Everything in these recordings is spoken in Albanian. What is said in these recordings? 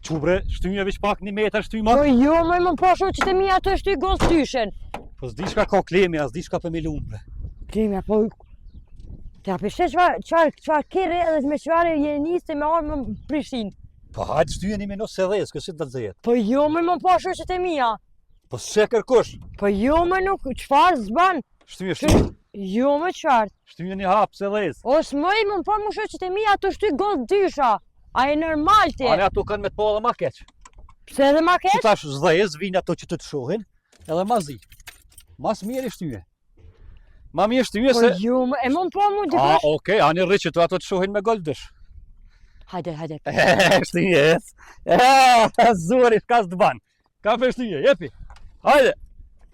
Qubre, shtyje veç pak 1 metër shtyj ma. Po jo, më po shoqet e mia ato shtyj gol dyshen. Po s'di shka ka klemi, as di shka për me lumbre. Klemi, po... Te apishe qfar kere edhe me qfar je niste me armë më Prishtinë. Po hajtë shtyje 1 minutë se dhez, kësit të dzejet. Po jo, më po shoqet e mia. Po s'e kërkush. Po jo, nuk, qfar zban? Shtyje. Jo, qfar? Shtyje 1 hap se dhez. O s'moj, më po më shoqet e mia ato shtyj gol dysha. A e normal ti? Ane ato kanë me të pa dhe ma keq. Pse edhe ma keq? Që tash zdhez, vinë ato që të shohin, edhe ma zi. Mas mirë i shtyje. Ma mirë shtyje se... Po jo, e më po mu dikush? Okej, ani rri që të ato të shohin me gol dysh. Hajde. Shtyje, zuri, ka s'të ban. Ka për shtyje, jepi. Hajde.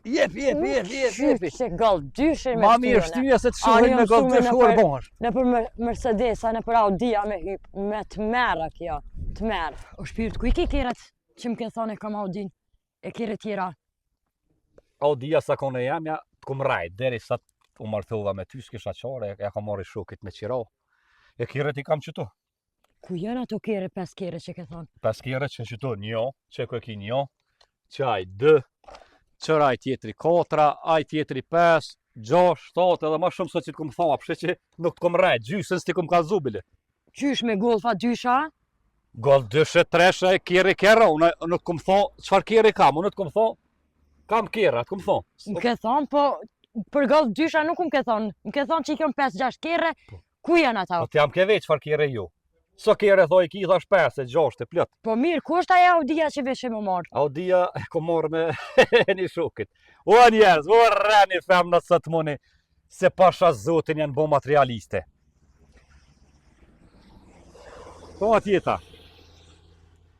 Jepi. Se gol dyshin me Ma mirë shtyje se të shohin me gol dysh huar bohash. Në për Mercedesa, në për Audia me hyp, me të mera kjo, të mera. O shpirt, ku i ke keret që më ke thonë e kam Audin, e kere tjera? Audia sa kone jamja, të kum rajt, deri sa u martova me ty, s'kisha qare, ja ka marri shokit me qira. E keret i kam qëtu. Ku janë ato kere, 5 kere që ke thonë? 5 kere që qëtu, 1, që ku e ki 1, qaj 2, qëraj tjetri 4, aj tjetri 5, 6, 7, edhe ma shumë sot që të kum tha, pëshe që nuk të kum rajt, gjysën s'ti kum ka zubili. Qysh me golfa dysha? Gol dyshe, treshe, kjeri kjera, unë nuk kum tha, qfar kjeri kam, unë të kum tha, kam kjera, të kum tha. Më ke thonë, po për gol dysha nuk më ke thonë, më ke thonë që i kam 5-6 kere, ku janë ata? Po t'jam ke veç qfar kjeri ju. So kjere thoi ki thash 5, 6, plët. Po mirë, ku është aja Audia që veshe më marë? Audia e ko marrë me një shokit. O njerëz, o rreni femnat së të moni, se pasha zotin janë bo materialiste. Po atjeta.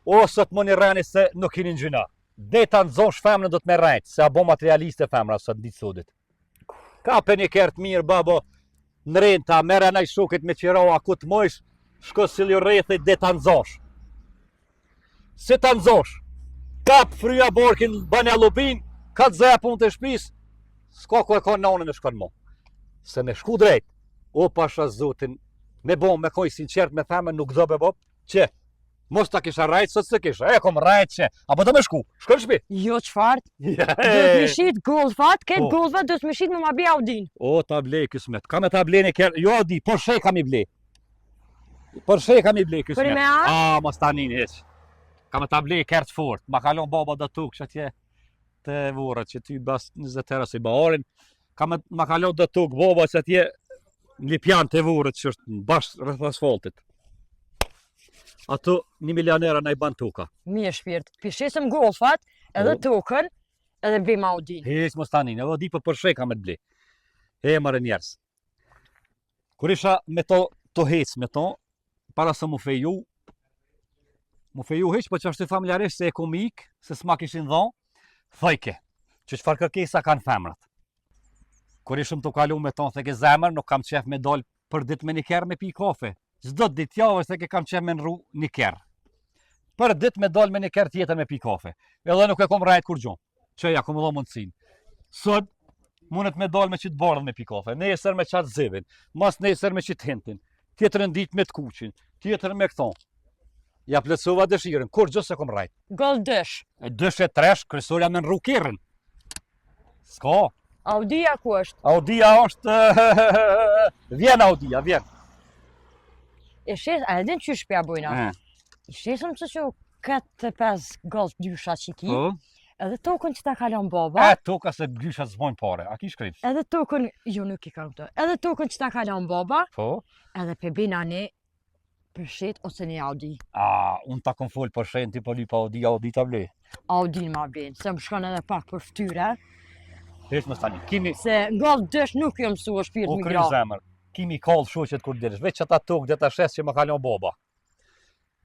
O së të moni rreni se nuk kini në gjyna. Deta në zosh femnën do të me rrejt, se a bo materialiste femra së të ditë sodit. Ka për një kertë mirë, babo, në renta, mere nëj shokit me qiroa, ku të mojsh, shko s'ili rrethi dhe të nëzosh. Se të nëzosh, kap fryja borkin, banja lubin, ka të zeja pun të shpis, s'ka ku e ka nane në shkon mo. Se me shku drejt, o pasha zotin, me bo, me koj sinqert me themen nuk do be bo, që, mos ta kisha rajt, sot se kisha, e kom rajt që, apo do me shku në shpi. Jo qfart, do të më shit golfat, këtë golfat do të më shit me ma bje Audin. O, ta blej kësmet, ka me ta blej një kërë, jo Audi, Porsche kam i blej. Porsche kam i blej kësmet. Për me a? Mos ta nin heq. Ka me ta blej kërët fort, ma kalon baba do tuk që atje të vorët, që ty bas 20 herë si baharin, ka me ma kalon do tuk baba që atje një pjan të vorët që është bashkë rrëth asfaltit. Ato 1 milionera na i ban tuka. Mirë shpirt, pishesëm golfat, edhe tukën, edhe bim Audin. Heq mos ta nin, edhe di për Porsche ka me të blej. Mare njerës. Kur isha me to hec me to, para se mu feju heq, po që është familjarisht se e komik, se s'ma kishin dhonë, thajke, që qëfar kërkesa kanë femrat. Kur ishëm të kalu me tonë, theke zemër, nuk kam qef me dollë për dit me një kerë me pi kafe. Zdo dit javë, theke kam qef me nru një kerë. Për dit me dollë me një kerë tjetër me pi kafe. Edhe nuk e kom rajt kur gjonë, që ja kom edhe mundësin. Sot, mundet me dollë me qitë bardhë me pi kafe, nesër me qatë zivin, mas nesër me qitë hintin, tjetërën dit me të kuqin, tjetërën me këton. Ja plëtsova dëshiren, kur gjë se kom rajt. Gol dësh. E dësh e tresh, krysoria me nru kirën. Ska. Audia ku është? Audia është... Vjen Audia, vjen. E shes, a edhe në që shpja bujna? I shesëm që 4-5 gol dysha që ki, edhe tokën që ta kalon baba. Toka se gjysha zbojnë pare, a ki shkrip? Edhe tokën, jo nuk i kam këto, edhe tokën që ta kalon baba, edhe pe bina ne përshet ose një Audi. Unë ta kom full përshet, ti po lypa Audi ta blej. Audin ma blenë, se më shkon edhe pak për ftyre. Hesh më stani, kimi... Se gol dësh nuk jo mësu o shpirt mi gra. O kry zemër, kimi kallë shoqet kur dirësh, veç që ta tokë dhe ta shes që më kalon baba.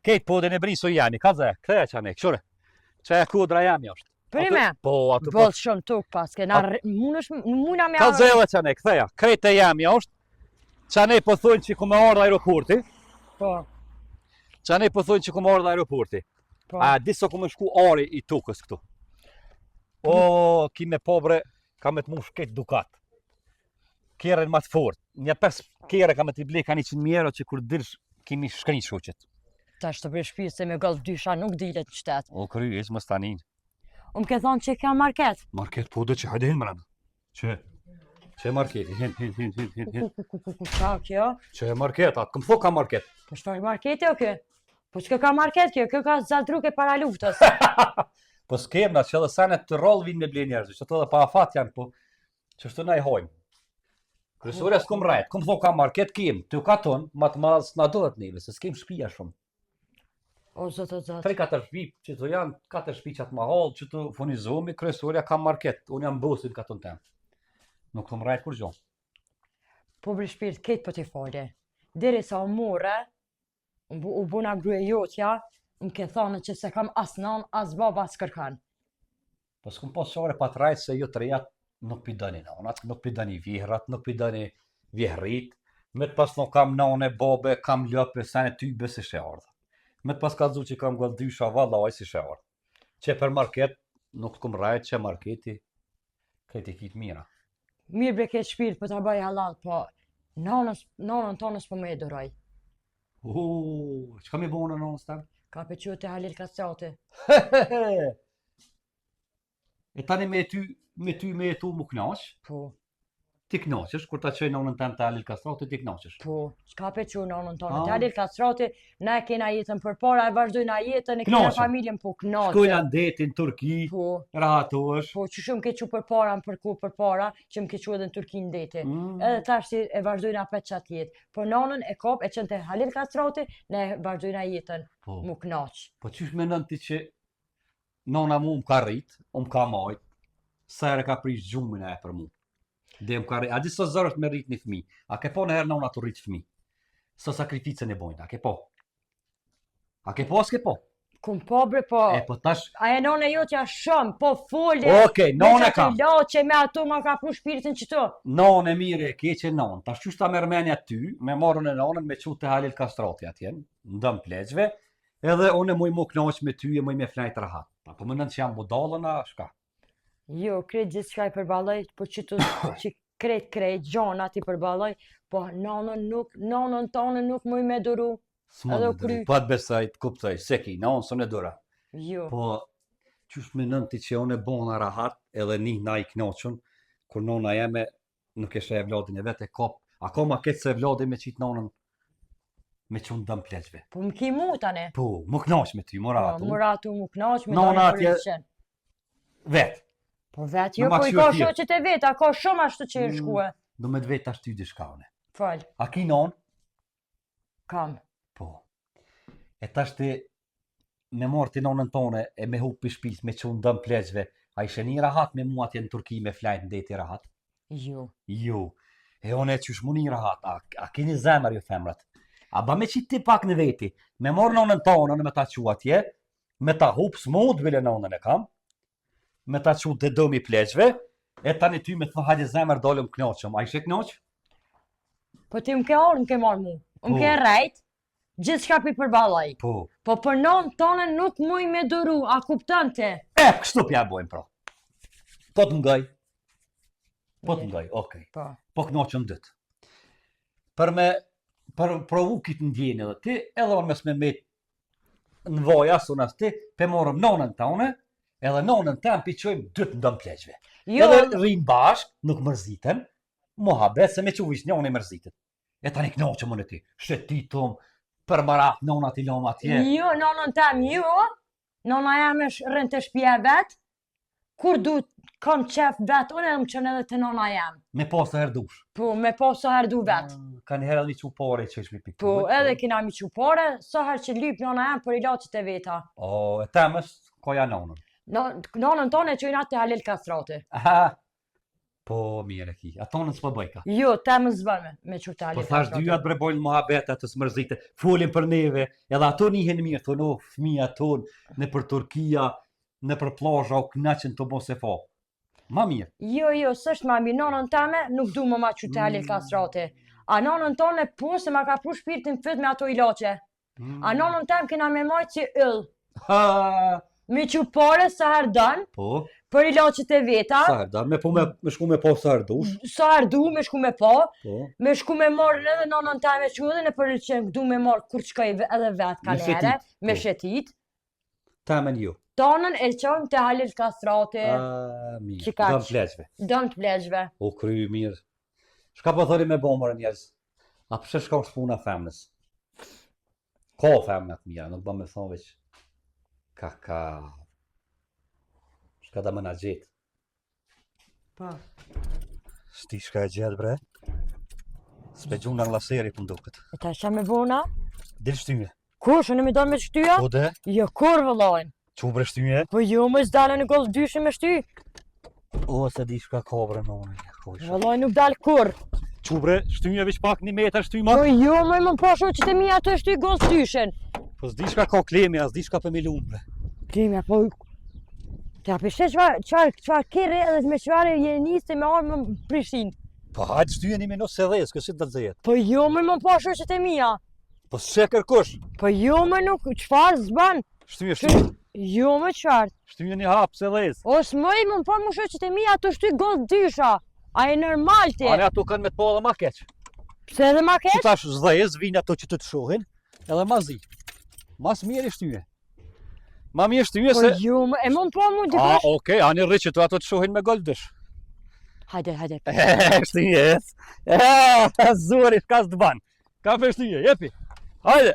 Kejt po dhe në briso jani, ka dhe, këtheja që anek, qore, që e kudra jam është. Për me, bëllë shumë tokë paske, muna me... Ka dhe dhe që anek, këtheja, krejt e jam është, që anek po thujnë që ku me ardhë aeroporti. Po. Që anek po thujnë që ku me ardhë aeroporti. A diso ku me shku ari i tokës këtu. O, ki me pobre, ka me të mu shket dukat. Kjerën ma të fort. Një 5 kjere ka me t'i bleka 100.000 euro që kur dirsh kimi shkri shoqet. Tash të bëj shpirë se me golf dysha nuk dilet në qytet. O kryes mos tani. Unë ke thonë që ka market. Market po do që hajde hin mbrapa. Që marketi, hin. Ka kjo? Që market, atë këm ka market. Po çfarë marketi o kjo? Po çka ka market kjo? Kjo ka zadruke para luftës. Po s'kem na që edhe sanet të roll vinë me ble njerëz, që ato edhe pa afat janë, po çështë na i hojmë. Kryesorja s'kom rrejt, këm ka market kem, ty ka ton, më të madh s'na duhet neve, se s'kem shtëpia shumë. O zot o zot. 3-4 shtëpi, që të janë 4 shtëpi që të mahall, që të furnizohemi, kryesorja ka market, unë jam bosin ka ton tem. Nuk kom rrejt kur gjon. Po bëj shpirt këtë po t'i fole. Deri sa u morre, u buna gruaja jotja, më ke thonë që se kam as nan, as baba, as kërkan. Po s'kom pas çore pa trajt se ju trejat nuk pidani nanat, nuk pidani vjehrat, nuk pidani vjehrit. Me të pas nuk kam nane, babe, kam lëpe, sene ty besi she ardha. Me të pas ka dhu që kam gëllë dysha valla si she ardha. Që për market, nuk t'kom rajt që marketi, këti kitë mira. Mirë bre këtë shpirt po t'a bëj halal, po nanën tonës po me e duroj. Çka mi bënë nanës tem? Ka pëqyë të Halil Kastrati. E tani me ty me tu mu knaq, Po, ti knaqesh, kur ta qoj nanën tem të Halil Kastrati, ti knaqesh. po, s'ka pëqyë nanën tonë. Ah. Të Halil Kastrati, ne kena jetën përpara, e vazhdojna jetën, e kena Knaqe. familjen, po knaqe. Shkojna ndetin, Turki, Po, rahatohesh. po, që shumë ke që përpara, më përku përpara, që më ke që edhe në Turki ndeti. Edhe tash si e vazhdojna për qatë jetë. Po nanën e kop, e qënë të Halil Kastrati, ne vazhdojna jetën, Po. mu knaq. Po qysh me nën ti që nona mu më ka rrit, më ka majt, sa herë ka prish gjumin e për mu. Dhe më ka rrit, a di së zërë është me rrit një fmi, a ke po në herë nona të rrit fmi, së sakrificën e bojnë, a ke po? A ke po, s'ke po? Kum po bre, po, E po tash, aja nona jotja shumë, po folje. okej, nona ka, Me që me ato ma ka pru shpiritin që to. nona e mire e keqe non, tash qysh ta mërmenja ty, me marrën e nonën me qute Halil Kastrati atjen, ndëm pleqve, edhe unë e muj mu knaq me ty e muj me flajt rahat. Po më nënë që jam budalën, a shka? Jo, krejt gjithë shka i përballoj, po që tu që krejt gjonat i përballoj, po nanën tonë nuk muj me duru. S'mon Edhe me u kry. dëri, pa të besaj, të kuptoj, se ki, nonë së në dëra. Jo, Po, qysh me nën ti që unë e bona rahat, edhe një na i knoqën, kur nona jeme nuk e shë e vladin e vetë e kop, akoma ketë se vladin me qitë nonën me qënë dëm pleqve. po më ki mu tani. Po, më knoq me ty, Po, moratu, muratu mu knaq, me Nona nona atje- për qenë. vetë, Po vetë, Në jo, po i maksimum ka tjerë. shoqet e vetë, a ka shumë ashtu që i shkue. do me të vetë ashtu ty dishkane. Fal, A ki nonë? kam. Po. E tash ti me morë ti nonën tone e me hup për shpis me qënë dëm pleqve, a ishe një rahat me mua atje në Turki me flajt në deti rahat? Jo. Jo, e one qysh mu një rahat, a keni zemër ju femrat? A ba me qitë ti pak në veti, me morë nonën tonë, me ta qua atje, me ta hup s'mod bile nonën e kam, me ta qua të dëmi pleqve, e tani ty me të thë hajde zemër dollëm knoqëm, a ishe knoq? Po ti më ke orë, më ke marrë mu. Më Po. ke rejt, gjithë shka pi përballoj. Po. Po për nonë tonë nuk muj me duru, a kupton ti? Kështu pja bojmë pra. Po të mgaj. Po të mgaj, okej. Po. Po knoqëm dëtë. Për provu kitë ndjenë edhe ti, edhe unë mes me met në voja, së unas ti, pe morëm nonën tone, edhe nonën tem piqojmë dytë ndëm pleqve. Jo, Edhe rrimë bashkë, nuk mërziten, muhabet se me që vish njën e mërzitet. E tani knoqëm unë e ti, shetitum, për marat nonat i lom atje. jo, nonën tem, jo. Nona jam është rënë të shpia vetë. Kur du kam qef vetë, unë e më qënë edhe të nona jam. Me pas të herdush. Po, me po sa herë du vetë. Ka një herë edhe një qupore që ishme pikë. Po, edhe kina mi qupore, sa herë që lyp nona jam për ilaqit e veta. O, e temës, koja nonën. Nonën tonë e qojnë atë të Halil Kastrati. Aha, po mire ki, atonën s'po bëjka. Jo, temë zbërme me që të Po Halil thash dyja të brebojnë muhabet atë smërzite, folin për neve, edhe ato njihen mirë, thonë, o, fëmija tonë, në për Turkia, në për plazha, o knaqen të mos e fa. Ma mirë. Jo, s'është ma mirë, nonën teme nuk du më ma që të Halil Kastrati. A nonën tonë po se ma ka pru shpirtin fyt me ato ilaqe. A nonën temë kena me majtë që yll. Ha, Me që pare sa herë dënë, po, Për ilaçet e veta, Sarda, me shku me po sardush. sa ardu me shku me po, Po. me shku me marrë edhe nanën time që edhe në për që du me marrë kur qkaj edhe vetë kalere, me shetit. Tamen ju. Tanën e qëmë të Halil Kastrati, Mirë, Qikaq. dëm pleqve. dëmë të pleqve. O kry mirë. Shka po thori me bomërë njerëz? A përse shka është puna femnës? Ka femnat mija, nuk bëm me thonë veç. Ka. Shka da më na gjetë. Po. Shti shka e gjetë bre? S'pe gjunë në nglaseri për ndukët. E ta isha me vona? Dil shtyje. Kush, në mi do me shtyja? Po dhe? Jo, kur vëllojnë. Qu bre shtyje? Po jo, më s'dale në gollë dyshe me shty. O, se di shka ka bre në unë. Vëllojnë nuk dalë kur. Qu bre, shtyje veç pak 1 metër shtyje ma? Po jo, më pasho që të mi ato shty gollë dyshen. Po s'di shka ka klemi, as di shka për milu bre. Kemi, po... Të apishe qëfar kere edhe me qëfar e njiste me arë më Prishtinë. Po hajtë shtyje 1 minutë se dhejës, kësit të dzejet. Po jo, më pasho që të mija. Po se kërkush? Po jo, më nuk, qëfar zban? Shtyje. Jo, më qëfar. Shtyje 1 hapë se dhejës. Os më po më shoh që të mija ato shty gollë dysha. A e normal ti? Ane ato kanë me të po edhe ma keq. Pse edhe ma Që keq? tash zdhejës, vinë ato që të të shohin, edhe ma zi. Mas mirë i shtyje. Ma mirë shtyje Po se... jo, e më po mu A, dikush. okej, ani rri që të ato të shohin me gollë dësh. Hajde. Shtyjes. Zuri, shka s'të banë. Ka për shtyje, jepi. Hajde.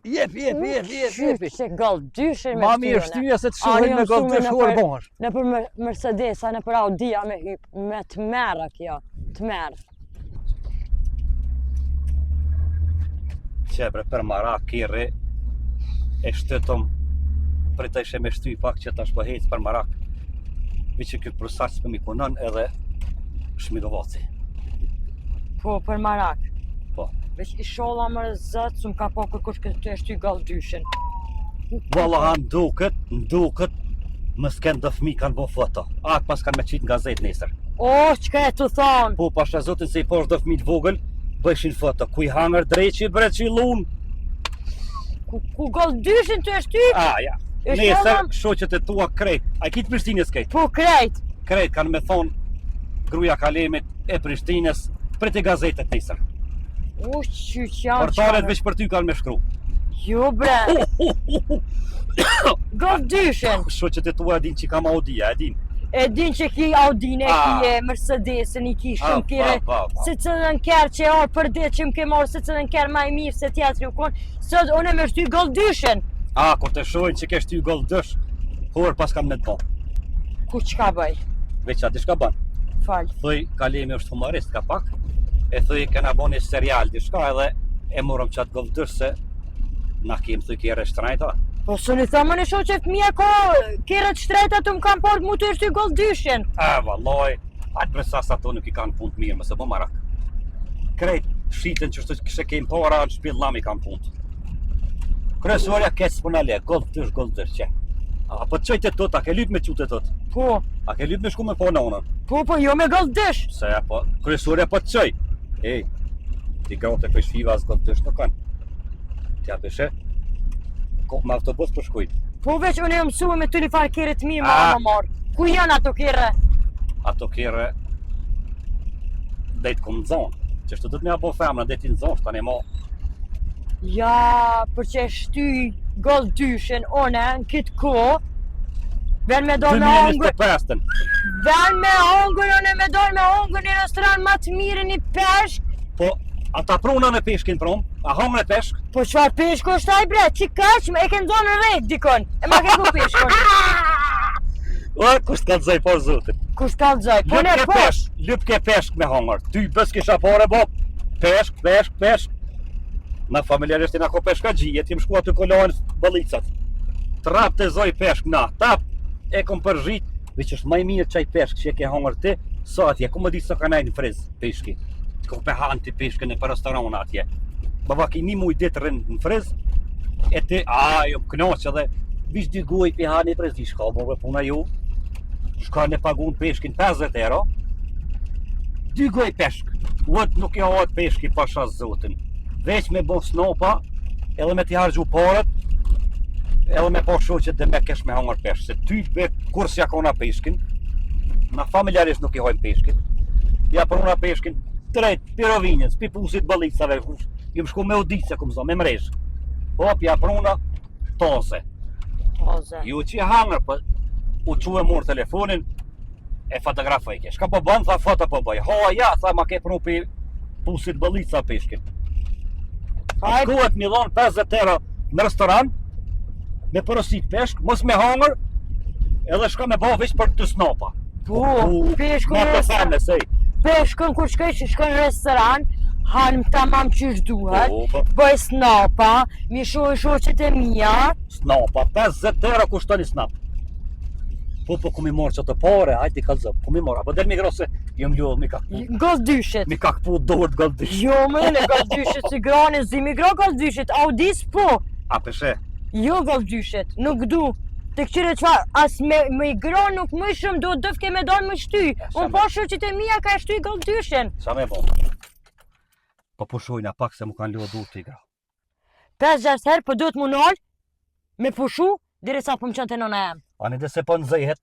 Jepi. Se gollë dyshen me Ma mirë shtyje se të shohin me gollë dësh huar bohash. Në për Mercedesa, në për Audia me hyp, me të merë kjo, të merë. Qebre për marak kiri, e shtetëm, për të ishe me shty pak që tash po hecë për marak. Vi që këtë përsaç për mi punon edhe Shmidovaci. Po, për Marak. Po. Veç i sholla më rëzët, su m'ka po kërkush këtë të shty gollë dyshen. Valla nduket, më s'ken dë fmi kanë bo foto. Atë pas kanë me qitë në gazet nesër. O, qka e të thonë? Po, pasha zotin se i posh dë fmi të vogël, bëshin foto. Ku i hangër dreqi, bre që i lunë. Ku gollë dyshen të shty? Ja. E Nesër, sholla- shoqet e tua krejt. A i kitë Prishtinës kejt. Po, krejt. Krejt kanë me thonë, gruja kalemit e Prishtinës, për të gazetet nesër. U, qyqan. Portalet veç për ty kanë me shkru. Jo, bre. Gollë dyshen. Shoqet e tua din që kam Audia, e din. E din që ki Audine, ki e Mercedesin, i ki shumë kire, se cëllën kërë që e orë për ditë që më ke marrë, se cëllën kërë ma i mirë se tjetëri u konë, sot une me shty gollë dyshen. Kur të shojnë që ke shty gollë dësh, por pas kam me të bon. Ku qka bëj? Veç ati shka ban. Falë. Thoj, Kalemi është humorist ka pak, e thoj, kena bo një serial dishka edhe e morëm qatë gollë dësh se na kemë thoj kjere shtrajta. Po së një thëmë në shoh që fëmija ko kjerët shtrejta të më kam portë mu të shty gollë dyshen. Valloj, atë presas ato nuk i kanë punë të mirë, mëse bo marak. Krejt, shiten që shtë kështë kemë para, në shpil lami kanë punë. Kryesorja kësë për në le, gollë dësh që. Po të qojtë e tot, a ke lyp me qute tot? Po, A ke lyp me shku me po në unën? po jo me gollë dysh. Se po, kryesorja po të qoj. Ej, ti grote për shfiva as gollë dësh të kanë. Tja beshe, me autobus për shkujt. Po veç unë e mësue me të një farë kjerë të mirë ma më marë. Ku janë ato kjerë? Ato kjere dhejtë këmë zonë. Që shtu dhëtë me abo femna, dhejtë në zonë, shtani mo. Ja, për që e shty gollë dyshen, one, në kitë ko, ven me dojnë me hongër, 2025-ën. ven me hongër, one me dojnë me hongër një restoran ma të mirë një peshk, Po, ata pruna në peshkin prom, a hongër e peshk? po qfar peshko është taj bre, që kaq, e ke ndonë në rejt dikon, e ma ke ku peshkon. O, kusht ka të zaj por zotin. Kush kallëzoj, po ne posh. Lyp ke peshk me hongër. Ty bës kisha pare bo, peshk. Na familjarisht i na ko peshka gjije, ti më shku aty kolohen bëllicat. Trap të zoj peshk na, tap, e kom përgjit, veç është maj mirë qaj peshk që e ke hongër ti, sa atje, ku më di sa ka najnë në friz, peshki. Ko pe hanë ti peshkën e për restoran atje. Baba ki një muj ditë rënë në friz, e ti, jo më knoqë edhe, vish dy guaj pe hanë i friz, di shka, bove puna ju, shka ne pagun peshkin 50 euro, dy guaj peshk, vët nuk ja hojt peshki pasha zotin. Veç me bo snopa, edhe me t'i hargju parët, edhe me po shoqet dhe me kesh me hangër peshk, se ty kur s'ja kona peshkin, na familjarisht nuk i hojnë peshkin, ja pruna peshkin, drejt, pirovinjës, pi pusit bëllicave, ju më shku me udicë, ku më zon, me mrezh. Hop, ja pruna, toze. Ju që hangër, për u që e murë telefonin, e fotografojke. Shka po bënë, tha foto po bëj. Ja, tha ma ke prunu pi pusit bëllica peshkin. Shkuhet mi dhonë 50 euro në restoran, me porosit peshk, mos me hangër, edhe shka me bo veç për të snopa. Peshkën kur shkën në restoran, hanë tamam qysh duhet, bëj snapa, mi shoqet e mija. Snapa, 50 euro kushtoni snap. Po ku mi morë që të pare, hajti ka zëp, ku mi morë, apo del mi grose, jëm ljohë, mi ka këpu. Gëzdyshet. Mi ka këpu dorët gëzdyshet. Jo, mëne gëzdyshet, si grane, zi mi gro gëzdyshet, Audis po. A peshe? Jo gëzdyshet, nuk du. Të këqyre qëfar, as me i gro nuk më shumë, do dëfke me donë më shty. Unë po shoqet e mija ka shty gëzdyshen. Sa me bo? Po pushojna pak se mu kanë ljohë dur të i gra. 5-6 herë, po do të mu nalë, me pushu, dire sa po më qënë të nëna jem. Ani dhe se po nëzëhet,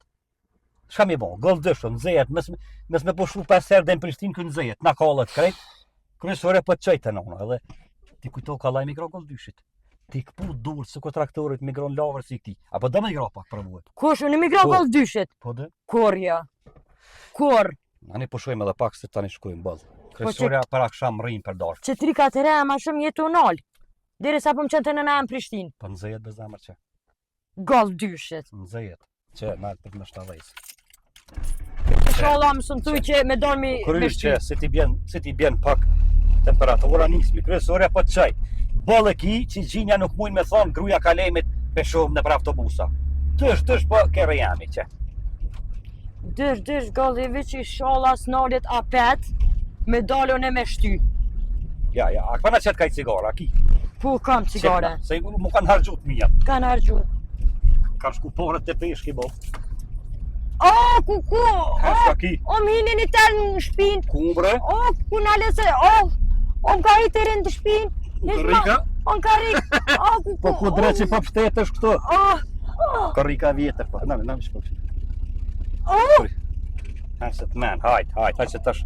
shka mi bo, gëlldyshën, nëzëhet, mes me pushu 5 herë dhe në Prishtinë kënë nëzëhet, na kallet krejt, kryesore po të qëjtë nëna, edhe ti kujto ka laj migro gëlldyshit. Ti këpu dur se ko traktorit migron lavër si këti, apo dhe me migro pak për muet. Kush, unë migro gëlldyshit? Po dhe? Kur ja. Kur? Ani pushojmë edhe pak se tani shkojmë bëllë. Kryesorja para kësham rrinë për darë. Që 3-4 herë ma shumë jetu nalë, dire sa po më qënë të nëna jem Prishtinë. Po nëzëhet bez zamër që? Gëlldyshit. Nëzëhet, që na për në shtavejs. Sholla më sënë tuj që me dormi me Krysh shty. që si ti bjen pak temperatura nismi, kryesorja po të qaj. Bëllë ki që gjinja nuk mujnë me thonë gruja kalemit peshomë në për autobusa. Tësh po kere jami që. Dysh gëllë i që sholla s'nalit apet, me dalën e me shty. Ja, a këpana qëtë kaj cigara, ki? Po kam cigare. Se mu kanë hargjut mija. Kanë hargju. Ka shku porët të peshki, bo. O, ku, Shka ki? o, m'hini një tërë në shpinë. Ku bre? O, ku në lese, o, m'ka i të rinë të shpinë. Karika? O, m'ka o, ku, Po ku dre që po pështetësh këto? Karika vjetër, po. Na më shpo kështë. Hajtë se të menë, hajtë se tash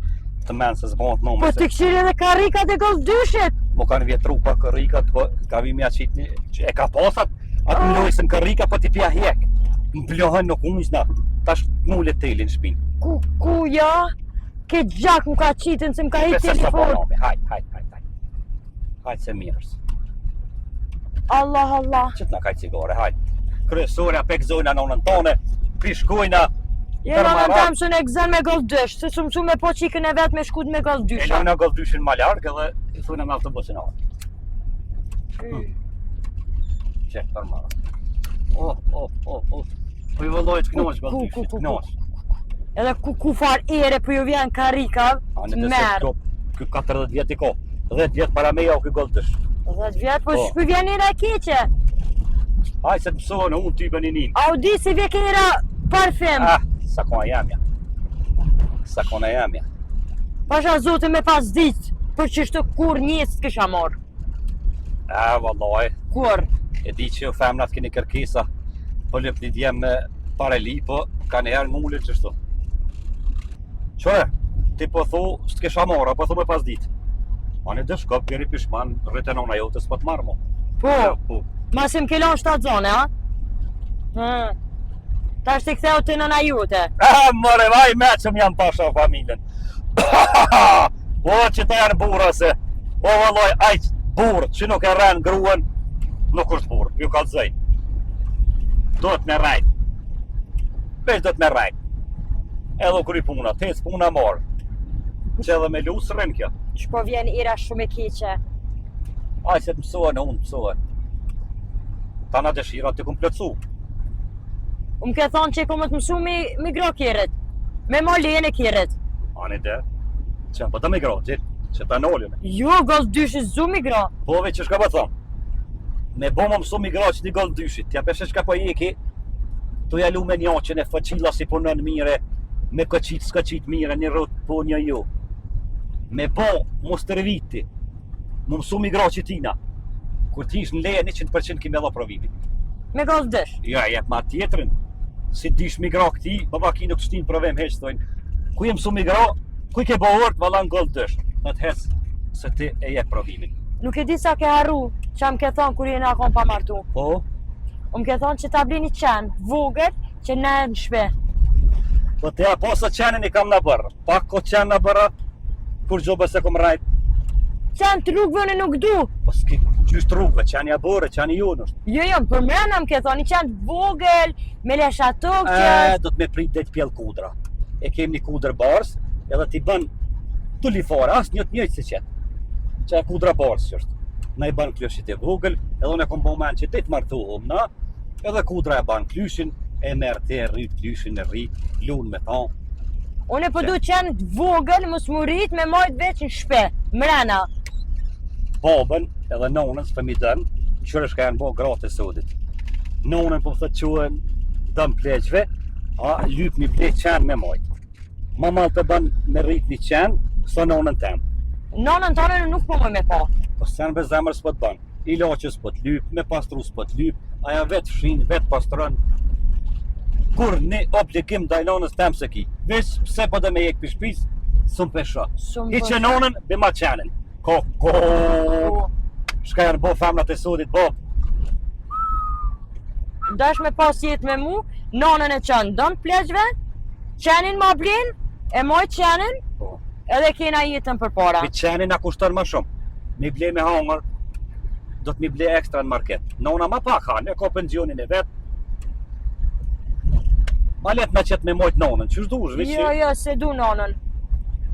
të menë se zbonë të nëmë. Po të këshirë edhe karikat e gëlldyshit. Mo kanë vjetru pa karikat, po ka vimi atë qitë që e ka pasat, atë më lojësën karika, po t'i pja hek. Më plohen nuk unësna, tash mullet telin në shpinë. Ku ja? Ke gjak më ka qitën se më ka hitë telefon. Hajtë se mirës. Allah. Qëtë na kaj cigare, hajtë. Kryesorja pek zojna në nënën tone, pishkojna, Jena në tamë së në egzën me gëlldysh, se su mësu me po qikën e vetë me shkut me gëlldysha. E në gëlldyshin ma largë edhe i thujna me autobusin arë. Qe, përmara. Po i vëllojt kënosh gëlldyshit, kënosh. Edhe ku far ere po ju vjen karikav, merë. Kë 40 vjet i ko, 10 vjet para meja u kë gëlldysh. 10 vjet, po shpë vjen ere keqe. Haj se të mësohën unë type një nin. Audi si vje kera parfem. Sa kona jamja. Pasha zote me pas ditë, për që shtë kur njës t'kisha marrë. Vallaj. Kur? E di që femnat keni kërkesa, po lëp një djem me pareli, po ka njëherë ngullit qështu. Qore, ti po thu s'tkisha marrë, po thu me pas ditë. Ani dhe shkop, kjeri pishman, rritenona jotës po të marrë mo. Po, masim kelon 7 zone, ha? Ta është të ktheu të nëna jute. More, vaj me që më janë pasha familjen. O, që ta janë burra se. O, vëlloj, ajq, burë, që nuk e rrenë gruën, nuk është burë, ju ka të zëj. Do të me rajt. Veç do të me rajt. Edhe kër i puna, tes puna morë. Që edhe me lusë rrenë kjo. Që po vjen ira shumë e keqe. Aj, se të mësohen, unë mësohen. Ta na dëshira të kumë plëcu. Unë ke thonë që e komët mësu me gro kjerit. Me ma lejën e kjerit. Ani dhe, që po të me gro, që ta nollën. Jo, gëlldyshit zu me gro. Po veç që shka po thonë. Me bo më mësu mi gro që t'i gëlldyshit. Tja peshe shka po jeki, tu jalu me njaqen e fëqila si punën mire, me këqit, s'këqit mire, një rrët po një ju. Me bo, mos të reviti, më mësu mi gro që tina. Kur ti ish në leje 100% kime dho provimit. Me gallë dësh. Ja, jep ma tjetrin. Si dish migra këti, baba ki nuk shtin provem heq, thojnë. Ku jem su migra, ku i ke bëhort, valla në gëllë dësh. Në të hec, se ti e jep provimin. Nuk e di sa ke harru, që më ke thonë kur jena akon pa martu. Po? Më ke thonë që ta blini qenë, vogël, që ne në shpe. Po te ja posa qenin i kam në bërë. Pak ko qenë në bërë, kur gjobe se kom rajt. Qenë të rrugëve në nuk du. Po s'ki gjysht rrugve, qenë ja bërë, qenë i jonë është. Jo, për mrena më ke thonë, i qenë vogël, me lesha tokë që... Do të me prit dhe të pjell kudra. E kem një kudrë bars, edhe ti bën të lifare, as njët njëjtë si qetë. Që e kudra bars që është. Na i bën klyshit e vogël, edhe unë e kom bëmen që ti të martuhum na, edhe kudra e bën klyshin, e merë te, rrit klyshin, e rrit, lunë me ta. Unë e përdu qenë vogël, mos më rrit me majt veç në shpe, mrena. Babën edhe nonën s'pe mi dënë, qërë shka janë bo gratë e sodit. Nonën po thët quen dëm pleqve, a lyp një pleq qenë me majt. Ma malë të bën me rrit një qenë, së nonën temë. Nonën tonë nuk po më me pa. Po sen be zemër s'po të bën. I laqës po të lyp, me pastru s'po të lyp, aja vetë fshin, vetë pastron. Kur një obligim dajnonës temë se ki. Vesh pse po dhe me jek për shpis, s'un pesha. I që nonën, be ma qenin. Ko. Shka janë bo femnat e sodit, bob. Dash me pas jetë me mu, nonën e qenë dëmë pleqve, qenin ma blin, e moj qenin, edhe kena jetën për para. Mi qenin na kushton ma shumë. Mi ble me hangër, do të mi ble ekstra në market. Nona ma pak hanë, e ko pensionin e vetë. Ma let me qëtë me mojt nonën, që shdu është, vici? Jo, se du nonën.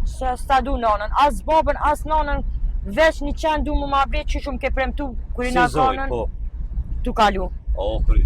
Se sta du nonën. As babën, as nonën, veç një qenë du mu ma ble që shumë ke premtu, kur i na konën, tu kalu. O, kry.